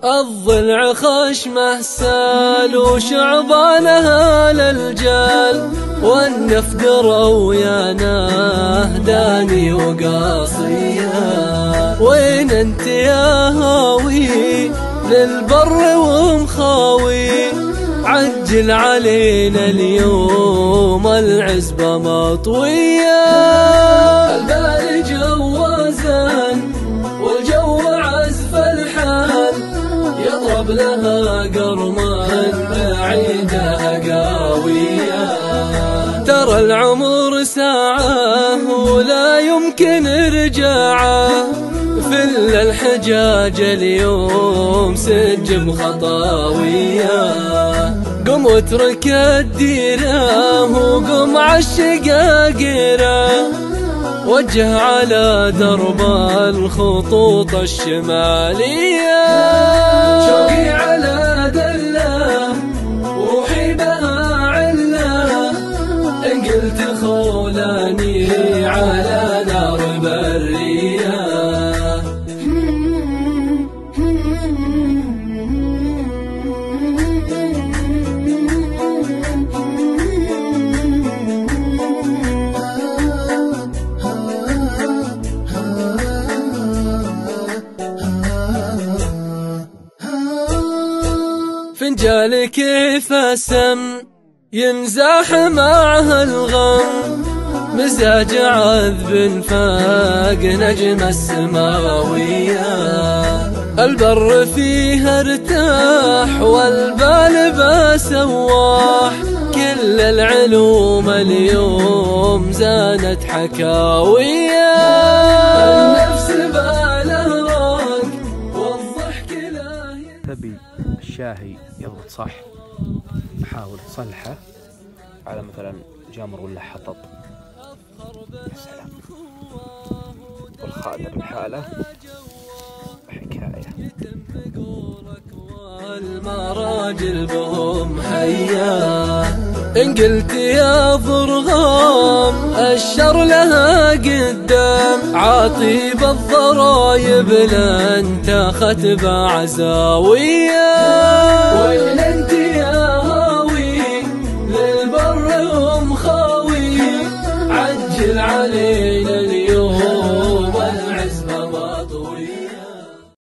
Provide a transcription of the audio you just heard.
الضلع خشمه سال وشعبانها للجال، والنفد رويانه داني وقاصية. وين انت يا هاوي للبر ومخاوي، عجل علينا اليوم العزبة مطوية. البال جوازان والجو عزف الحال، يضرب لها قرمان بعيدة قاوية. ترى العمر ساعة ولا يمكن رجاعه، فل الحجاج اليوم سجم خطاوية. قم واترك الديرة وقم عالشقاقيرة، وجه على درب الخطوط الشمالية. شوقي على دلة روحي بها علة، إن قلت خولاني على نار برية. فنجال كيف السم ينزاح معها الغم، مزاج عذب فاق نجم السماوية. البر فيها ارتاح والبال بسواح، كل العلوم اليوم زانت حكاوية. النفس باله راق والضحك لا تبي الشاهي يضبط صح، حاول تصلحه على مثلا جمر ولا حطب. يا سلام، والخادم الحالة حكاية. والمراجل بهم هيا، إن قلت يا ضرغام الشر لها قدام، عاطيب الضرايب لن تاخت بعزاوية. وين انت يا هاوي للبر ومخاوي، عجل عليه